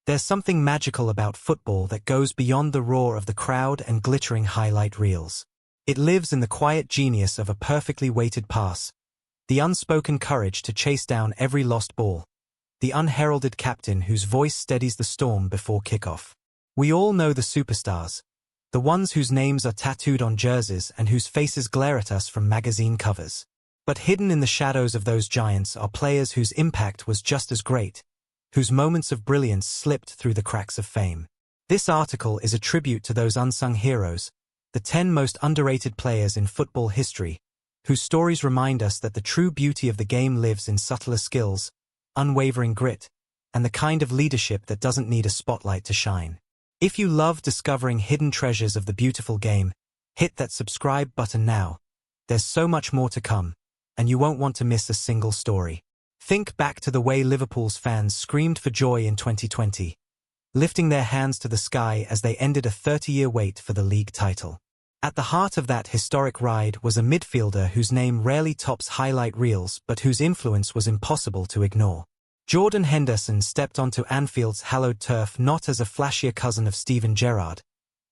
There's something magical about football that goes beyond the roar of the crowd and glittering highlight reels. It lives in the quiet genius of a perfectly weighted pass, the unspoken courage to chase down every lost ball, the unheralded captain whose voice steadies the storm before kickoff. We all know the superstars, the ones whose names are tattooed on jerseys and whose faces glare at us from magazine covers. But hidden in the shadows of those giants are players whose impact was just as great, whose moments of brilliance slipped through the cracks of fame. This article is a tribute to those unsung heroes, the 10 most underrated players in football history, whose stories remind us that the true beauty of the game lives in subtler skills, unwavering grit, and the kind of leadership that doesn't need a spotlight to shine. If you love discovering hidden treasures of the beautiful game, hit that subscribe button now. There's so much more to come, and you won't want to miss a single story. Think back to the way Liverpool's fans screamed for joy in 2020, lifting their hands to the sky as they ended a 30-year wait for the league title. At the heart of that historic ride was a midfielder whose name rarely tops highlight reels but whose influence was impossible to ignore. Jordan Henderson stepped onto Anfield's hallowed turf not as a flashier cousin of Steven Gerrard,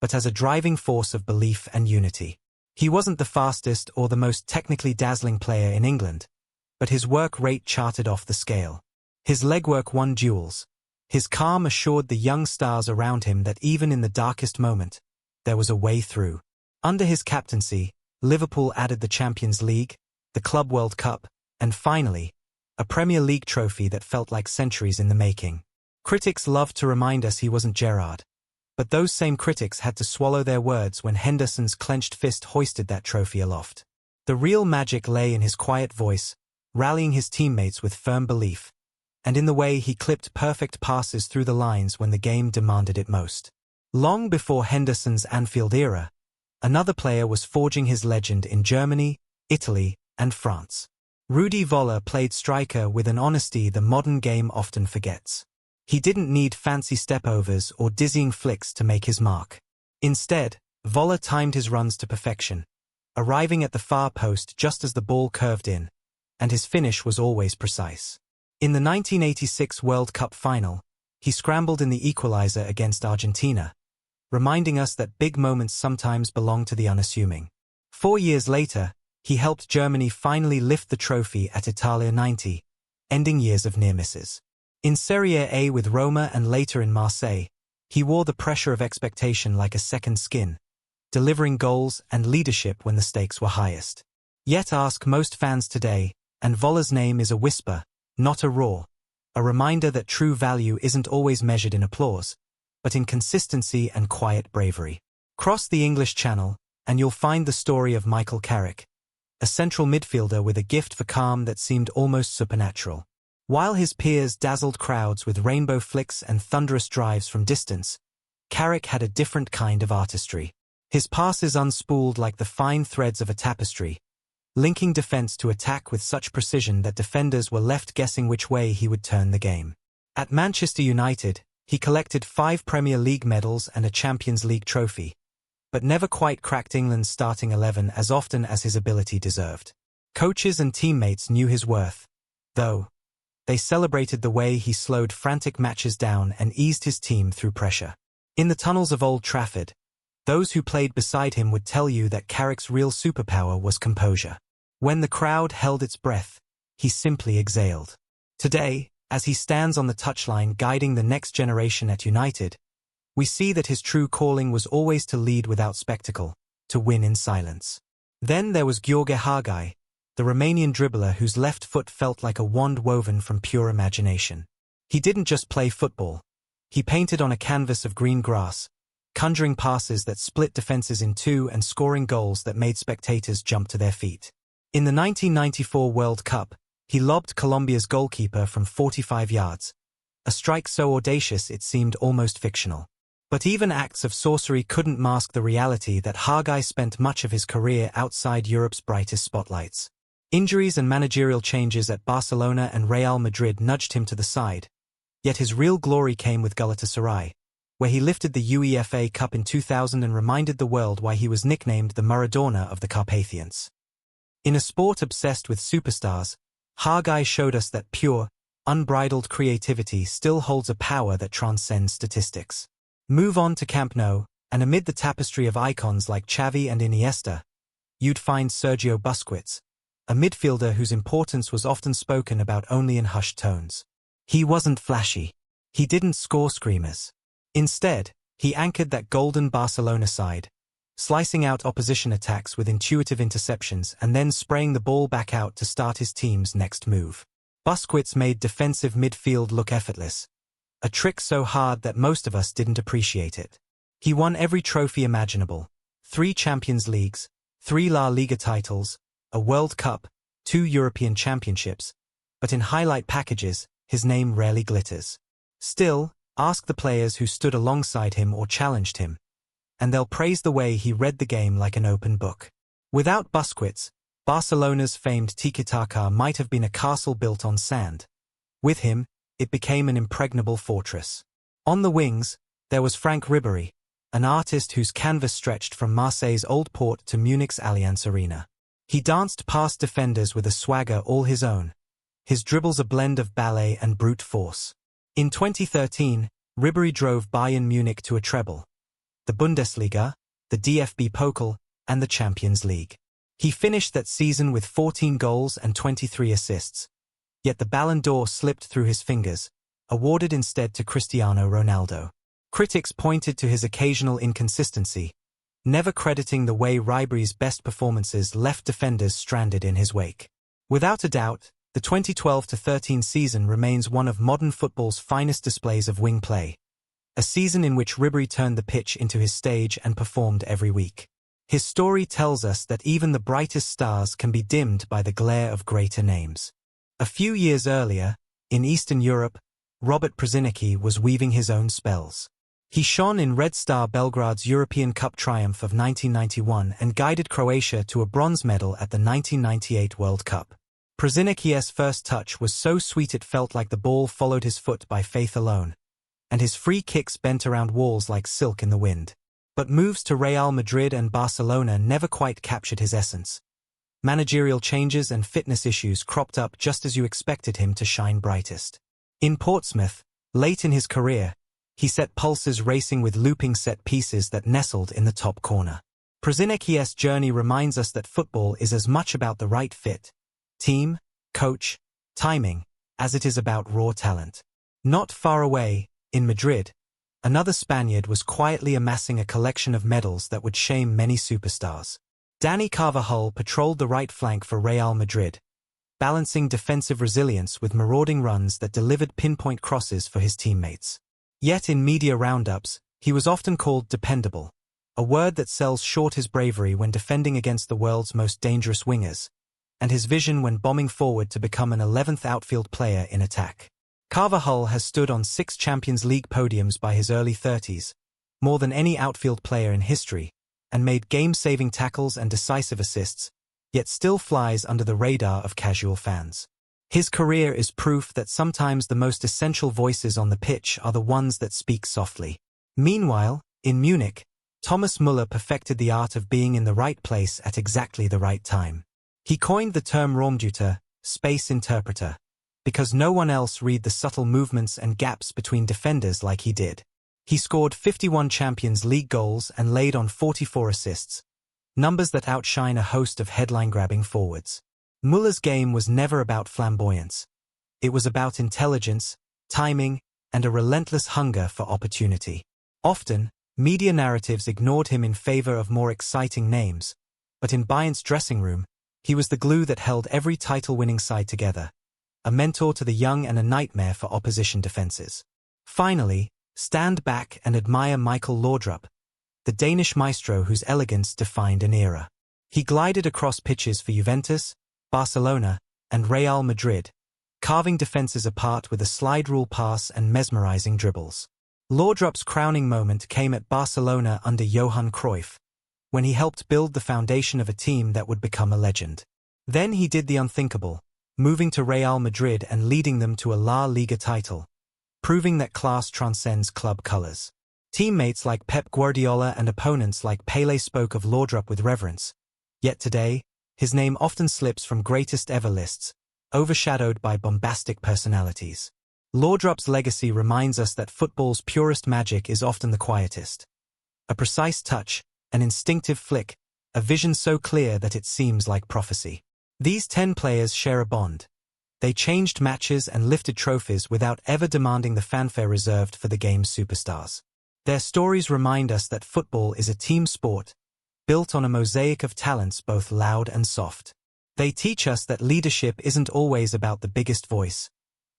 but as a driving force of belief and unity. He wasn't the fastest or the most technically dazzling player in England, but his work rate charted off the scale. His legwork won duels. His calm assured the young stars around him that even in the darkest moment, there was a way through. Under his captaincy, Liverpool added the Champions League, the Club World Cup, and finally, a Premier League trophy that felt like centuries in the making. Critics loved to remind us he wasn't Gerrard, but those same critics had to swallow their words when Henderson's clenched fist hoisted that trophy aloft. The real magic lay in his quiet voice, rallying his teammates with firm belief, and in the way he clipped perfect passes through the lines when the game demanded it most. Long before Henderson's Anfield era, another player was forging his legend in Germany, Italy, and France. Rudi Völler played striker with an honesty the modern game often forgets. He didn't need fancy stepovers or dizzying flicks to make his mark. Instead, Völler timed his runs to perfection, arriving at the far post just as the ball curved in, and his finish was always precise. In the 1986 World Cup final, he scrambled in the equalizer against Argentina, reminding us that big moments sometimes belong to the unassuming. 4 years later, he helped Germany finally lift the trophy at Italia 90, ending years of near misses. In Serie A with Roma and later in Marseille, he wore the pressure of expectation like a second skin, delivering goals and leadership when the stakes were highest. Yet ask most fans today, and Völler's name is a whisper, not a roar, a reminder that true value isn't always measured in applause, but in consistency and quiet bravery. Cross the English Channel, and you'll find the story of Michael Carrick, a central midfielder with a gift for calm that seemed almost supernatural. While his peers dazzled crowds with rainbow flicks and thunderous drives from distance, Carrick had a different kind of artistry. His passes unspooled like the fine threads of a tapestry, linking defense to attack with such precision that defenders were left guessing which way he would turn the game. At Manchester United, he collected 5 Premier League medals and a Champions League trophy, but never quite cracked England's starting 11 as often as his ability deserved. Coaches and teammates knew his worth, though. They celebrated the way he slowed frantic matches down and eased his team through pressure. In the tunnels of Old Trafford, those who played beside him would tell you that Carrick's real superpower was composure. When the crowd held its breath, he simply exhaled. Today, as he stands on the touchline guiding the next generation at United, we see that his true calling was always to lead without spectacle, to win in silence. Then there was Gheorghe Hagi, the Romanian dribbler whose left foot felt like a wand woven from pure imagination. He didn't just play football. He painted on a canvas of green grass, conjuring passes that split defenses in two and scoring goals that made spectators jump to their feet. In the 1994 World Cup, he lobbed Colombia's goalkeeper from 45 yards, a strike so audacious it seemed almost fictional. But even acts of sorcery couldn't mask the reality that Hagi spent much of his career outside Europe's brightest spotlights. Injuries and managerial changes at Barcelona and Real Madrid nudged him to the side, yet his real glory came with Galatasaray, where he lifted the UEFA Cup in 2000 and reminded the world why he was nicknamed the Maradona of the Carpathians. In a sport obsessed with superstars, Hagi showed us that pure, unbridled creativity still holds a power that transcends statistics. Move on to Camp Nou, and amid the tapestry of icons like Xavi and Iniesta, you'd find Sergio Busquets, a midfielder whose importance was often spoken about only in hushed tones. He wasn't flashy. He didn't score screamers. Instead, he anchored that golden Barcelona side, slicing out opposition attacks with intuitive interceptions and then spraying the ball back out to start his team's next move. Busquets made defensive midfield look effortless, a trick so hard that most of us didn't appreciate it. He won every trophy imaginable: 3 Champions Leagues, 3 La Liga titles, a World Cup, 2 European Championships, but in highlight packages, his name rarely glitters. Still, ask the players who stood alongside him or challenged him, and they'll praise the way he read the game like an open book. Without Busquets, Barcelona's famed tiki-taka might have been a castle built on sand. With him, it became an impregnable fortress. On the wings, there was Franck Ribéry, an artist whose canvas stretched from Marseille's Old Port to Munich's Allianz Arena. He danced past defenders with a swagger all his own, his dribbles a blend of ballet and brute force. In 2013, Ribéry drove Bayern Munich to a treble: the Bundesliga, the DFB Pokal, and the Champions League. He finished that season with 14 goals and 23 assists. Yet the Ballon d'Or slipped through his fingers, awarded instead to Cristiano Ronaldo. Critics pointed to his occasional inconsistency, never crediting the way Ribéry's best performances left defenders stranded in his wake. Without a doubt, the 2012-13 season remains one of modern football's finest displays of wing play, a season in which Ribéry turned the pitch into his stage and performed every week. His story tells us that even the brightest stars can be dimmed by the glare of greater names. A few years earlier, in Eastern Europe, Robert Prziniecki was weaving his own spells. He shone in Red Star Belgrade's European Cup triumph of 1991 and guided Croatia to a bronze medal at the 1998 World Cup. Prziniecki's first touch was so sweet it felt like the ball followed his foot by faith alone, and his free kicks bent around walls like silk in the wind. But moves to Real Madrid and Barcelona never quite captured his essence. Managerial changes and fitness issues cropped up just as you expected him to shine brightest. In Portsmouth, late in his career, he set pulses racing with looping set pieces that nestled in the top corner. Prziniecki's journey reminds us that football is as much about the right fit, team, coach, timing, as it is about raw talent. Not far away, in Madrid, another Spaniard was quietly amassing a collection of medals that would shame many superstars. Dani Carvajal patrolled the right flank for Real Madrid, balancing defensive resilience with marauding runs that delivered pinpoint crosses for his teammates. Yet in media roundups, he was often called dependable, a word that sells short his bravery when defending against the world's most dangerous wingers, and his vision when bombing forward to become an 11th outfield player in attack. Carvajal has stood on 6 Champions League podiums by his early 30s, more than any outfield player in history, and made game-saving tackles and decisive assists, yet still flies under the radar of casual fans. His career is proof that sometimes the most essential voices on the pitch are the ones that speak softly. Meanwhile, in Munich, Thomas Müller perfected the art of being in the right place at exactly the right time. He coined the term Raumdeuter, space interpreter, because no one else read the subtle movements and gaps between defenders like he did. He scored 51 Champions League goals and laid on 44 assists, numbers that outshine a host of headline-grabbing forwards. Müller's game was never about flamboyance. It was about intelligence, timing, and a relentless hunger for opportunity. Often, media narratives ignored him in favor of more exciting names, but in Bayern's dressing room, he was the glue that held every title-winning side together, a mentor to the young and a nightmare for opposition defenses. Finally, stand back and admire Michael Laudrup, the Danish maestro whose elegance defined an era. He glided across pitches for Juventus, Barcelona, and Real Madrid, carving defenses apart with a slide-rule pass and mesmerizing dribbles. Laudrup's crowning moment came at Barcelona under Johan Cruyff, when he helped build the foundation of a team that would become a legend. Then he did the unthinkable, moving to Real Madrid and leading them to a La Liga title, proving that class transcends club colors. Teammates like Pep Guardiola and opponents like Pelé spoke of Laudrup with reverence, yet today, his name often slips from greatest ever lists, overshadowed by bombastic personalities. Laudrup's legacy reminds us that football's purest magic is often the quietest. A precise touch, an instinctive flick, a vision so clear that it seems like prophecy. These 10 players share a bond. They changed matches and lifted trophies without ever demanding the fanfare reserved for the game's superstars. Their stories remind us that football is a team sport, built on a mosaic of talents both loud and soft. They teach us that leadership isn't always about the biggest voice,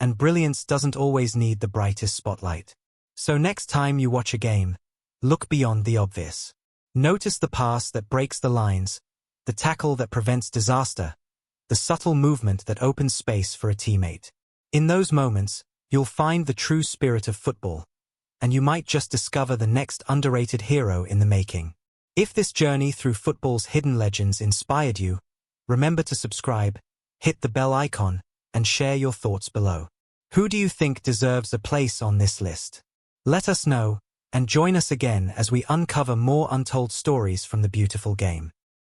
and brilliance doesn't always need the brightest spotlight. So next time you watch a game, look beyond the obvious. Notice the pass that breaks the lines, the tackle that prevents disaster, the subtle movement that opens space for a teammate. In those moments, you'll find the true spirit of football, and you might just discover the next underrated hero in the making. If this journey through football's hidden legends inspired you, remember to subscribe, hit the bell icon, and share your thoughts below. Who do you think deserves a place on this list? Let us know, and join us again as we uncover more untold stories from the beautiful game.